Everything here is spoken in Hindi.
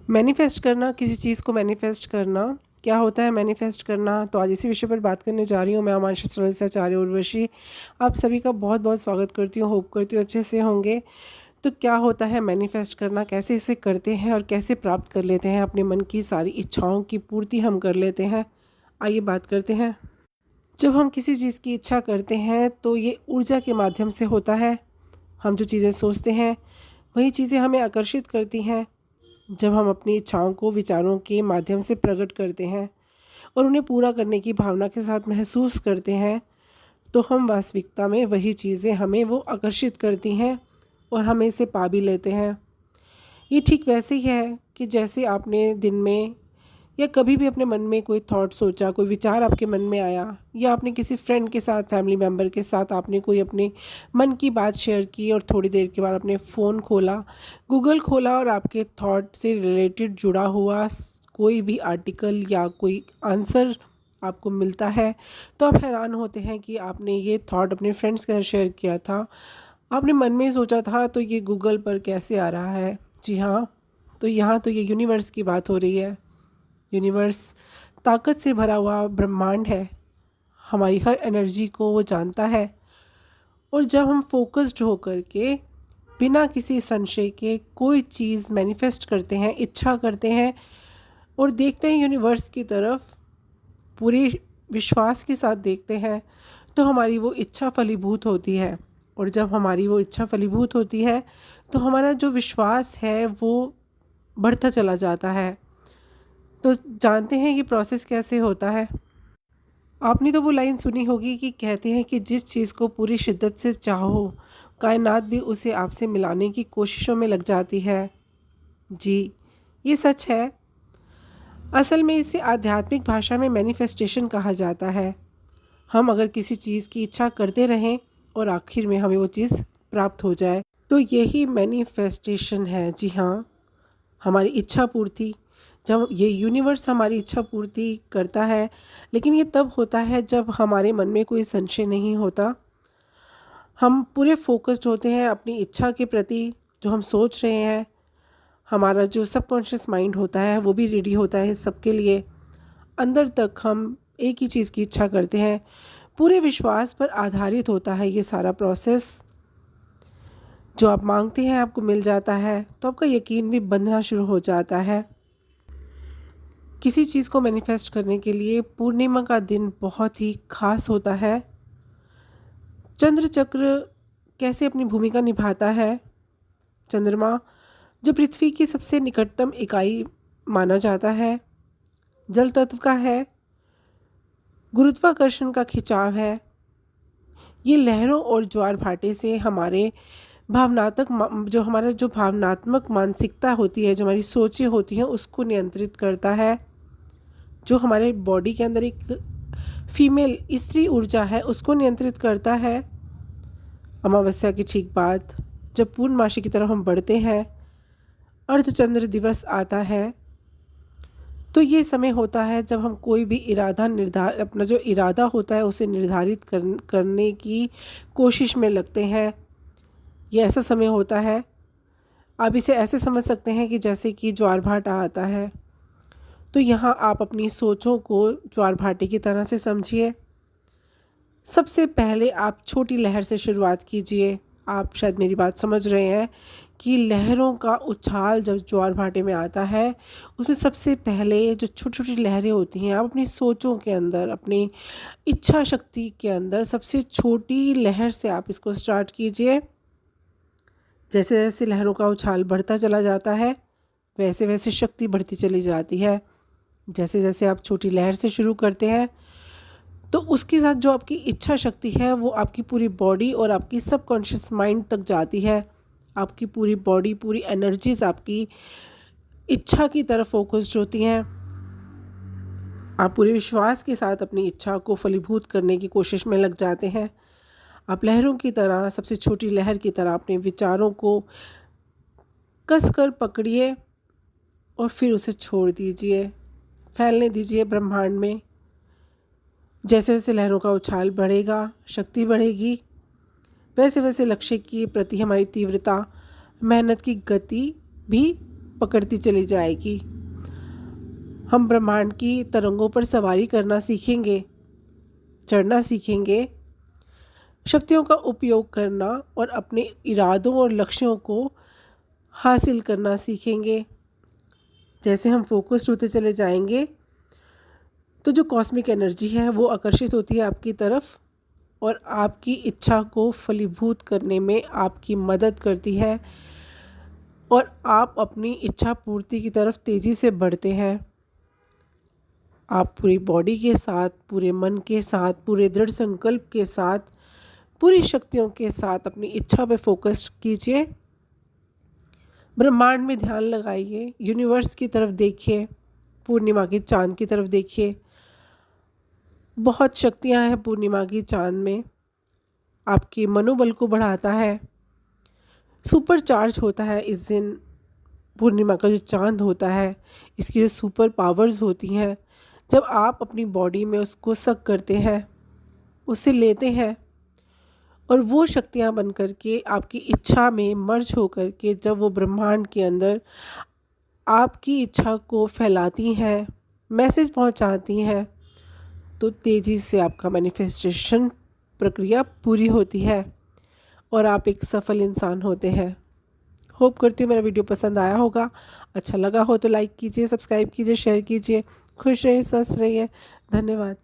मैनिफेस्ट करना, किसी चीज़ को मैनिफेस्ट करना, क्या होता है मैनिफेस्ट करना? तो आज इसी विषय पर बात करने जा रही हूँ। मैं आमांशा सरसाचार्य उर्वशी आप सभी का बहुत बहुत स्वागत करती हूँ। होप करती हूँ अच्छे से होंगे। तो क्या होता है मैनिफेस्ट करना, कैसे इसे करते हैं और कैसे प्राप्त कर लेते हैं अपने मन की सारी इच्छाओं की पूर्ति हम कर लेते हैं, आइए बात करते हैं। जब हम किसी चीज़ की इच्छा करते हैं तो ये ऊर्जा के माध्यम से होता है। हम जो चीज़ें सोचते हैं वही चीज़ें हमें आकर्षित करती हैं। जब हम अपनी इच्छाओं को विचारों के माध्यम से प्रकट करते हैं और उन्हें पूरा करने की भावना के साथ महसूस करते हैं, तो हम वास्तविकता में वही चीज़ें हमें वो आकर्षित करती हैं और हम इसे पा भी लेते हैं। ये ठीक वैसे ही है कि जैसे आपने दिन में या कभी भी अपने मन में कोई थॉट सोचा, कोई विचार आपके मन में आया, या आपने किसी फ्रेंड के साथ, फैमिली मेम्बर के साथ आपने कोई अपने मन की बात शेयर की और थोड़ी देर के बाद आपने फ़ोन खोला, गूगल खोला और आपके थॉट से रिलेटेड जुड़ा हुआ कोई भी आर्टिकल या कोई आंसर आपको मिलता है, तो आप हैरान होते हैं कि आपने ये थॉट अपने फ्रेंड्स के साथ शेयर किया था, आपने मन में ही सोचा था, तो ये गूगल पर कैसे आ रहा है? जी हाँ, तो यहाँ तो ये यूनिवर्स की बात हो रही है। यूनिवर्स ताकत से भरा हुआ ब्रह्मांड है, हमारी हर एनर्जी को वो जानता है। और जब हम फोकस्ड होकर के बिना किसी संशय के कोई चीज़ मैनिफेस्ट करते हैं, इच्छा करते हैं और देखते हैं यूनिवर्स की तरफ, पूरे विश्वास के साथ देखते हैं, तो हमारी वो इच्छा फलीभूत होती है। और जब हमारी वो इच्छा फलीभूत होती है तो हमारा जो विश्वास है वो बढ़ता चला जाता है। तो जानते हैं ये प्रोसेस कैसे होता है? आपने तो वो लाइन सुनी होगी कि कहते हैं कि जिस चीज़ को पूरी शिद्दत से चाहो, कायनात भी उसे आपसे मिलाने की कोशिशों में लग जाती है। जी, ये सच है। असल में इसे आध्यात्मिक भाषा में मैनिफेस्टेशन कहा जाता है। हम अगर किसी चीज़ की इच्छा करते रहें और आखिर में हमें वो चीज़ प्राप्त हो जाए, तो यही मैनिफेस्टेशन है। जी हाँ, हमारी इच्छा पूर्ति। जब ये यूनिवर्स हमारी इच्छा पूर्ति करता है, लेकिन ये तब होता है जब हमारे मन में कोई संशय नहीं होता। हम पूरे फोकस्ड होते हैं अपनी इच्छा के प्रति, जो हम सोच रहे हैं। हमारा जो सबकॉन्शियस माइंड होता है वो भी रेडी होता है इस सब के लिए। अंदर तक हम एक ही चीज़ की इच्छा करते हैं। पूरे विश्वास पर आधारित होता है ये सारा प्रोसेस। जो आप मांगते हैं आपको मिल जाता है, तो आपका यकीन भी बंधना शुरू हो जाता है। किसी चीज़ को मैनिफेस्ट करने के लिए पूर्णिमा का दिन बहुत ही खास होता है। चंद्र चक्र कैसे अपनी भूमिका निभाता है? चंद्रमा जो पृथ्वी की सबसे निकटतम इकाई माना जाता है, जल तत्व का है, गुरुत्वाकर्षण का खिंचाव है। ये लहरों और ज्वार भाटे से हमारे हमारा जो भावनात्मक मानसिकता होती है, जो हमारी सोचें होती हैं, उसको नियंत्रित करता है। जो हमारे बॉडी के अंदर एक फीमेल स्त्री ऊर्जा है उसको नियंत्रित करता है। अमावस्या की ठीक बाद जब पूर्णमासी की तरफ हम बढ़ते हैं, अर्धचंद्र दिवस आता है, तो ये समय होता है जब हम कोई भी अपना जो इरादा होता है उसे निर्धारित करने की कोशिश में लगते हैं। ये ऐसा समय होता है, आप इसे ऐसे समझ सकते हैं कि जैसे कि ज्वार भाटा आता है। तो यहाँ आप अपनी सोचों को ज्वार भाटे की तरह से समझिए। सबसे पहले आप छोटी लहर से शुरुआत कीजिए। आप शायद मेरी बात समझ रहे हैं कि लहरों का उछाल जब ज्वार भाटे में आता है, उसमें सबसे पहले जो छोटी छोटी लहरें होती हैं, आप अपनी सोचों के अंदर, अपनी इच्छा शक्ति के अंदर सबसे छोटी लहर से आप इसको स्टार्ट कीजिए। जैसे जैसे लहरों का उछाल बढ़ता चला जाता है, वैसे वैसे शक्ति बढ़ती चली जाती है। जैसे जैसे आप छोटी लहर से शुरू करते हैं, तो उसके साथ जो आपकी इच्छा शक्ति है वो आपकी पूरी बॉडी और आपकी सबकॉन्शियस माइंड तक जाती है। आपकी पूरी बॉडी, पूरी एनर्जीज आपकी इच्छा की तरफ फोकस्ड होती हैं। आप पूरे विश्वास के साथ अपनी इच्छा को फलीभूत करने की कोशिश में लग जाते हैं। आप लहरों की तरह, सबसे छोटी लहर की तरह अपने विचारों को कस कर पकड़िए और फिर उसे छोड़ दीजिए, फैलने दीजिए ब्रह्मांड में। जैसे जैसे लहरों का उछाल बढ़ेगा, शक्ति बढ़ेगी, वैसे वैसे लक्ष्य के प्रति हमारी तीव्रता, मेहनत की गति भी पकड़ती चली जाएगी। हम ब्रह्मांड की तरंगों पर सवारी करना सीखेंगे, चढ़ना सीखेंगे, शक्तियों का उपयोग करना और अपने इरादों और लक्ष्यों को हासिल करना सीखेंगे। जैसे हम फोकस्ड होते चले जाएंगे तो जो कॉस्मिक एनर्जी है वो आकर्षित होती है आपकी तरफ और आपकी इच्छा को फलीभूत करने में आपकी मदद करती है और आप अपनी इच्छा पूर्ति की तरफ तेज़ी से बढ़ते हैं। आप पूरी बॉडी के साथ, पूरे मन के साथ, पूरे दृढ़ संकल्प के साथ, पूरी शक्तियों के साथ अपनी इच्छा पे फोकस कीजिए। ब्रह्मांड में ध्यान लगाइए, यूनिवर्स की तरफ देखिए, पूर्णिमा की चाँद की तरफ देखिए। बहुत शक्तियाँ हैं पूर्णिमा की चाँद में, आपके मनोबल को बढ़ाता है, सुपर चार्ज होता है इस दिन। पूर्णिमा का जो चाँद होता है, इसकी जो सुपर पावर्स होती हैं, जब आप अपनी बॉडी में उसको सक करते हैं, उससे लेते हैं और वो शक्तियाँ बन कर के आपकी इच्छा में मर्ज हो कर के जब वो ब्रह्मांड के अंदर आपकी इच्छा को फैलाती हैं, मैसेज पहुंचाती हैं, तो तेज़ी से आपका मैनिफेस्टेशन प्रक्रिया पूरी होती है और आप एक सफल इंसान होते हैं। होप करती हूँ मेरा वीडियो पसंद आया होगा। अच्छा लगा हो तो लाइक कीजिए, सब्सक्राइब कीजिए, शेयर कीजिए। खुश रहिए, स्वस्थ रहिए। धन्यवाद।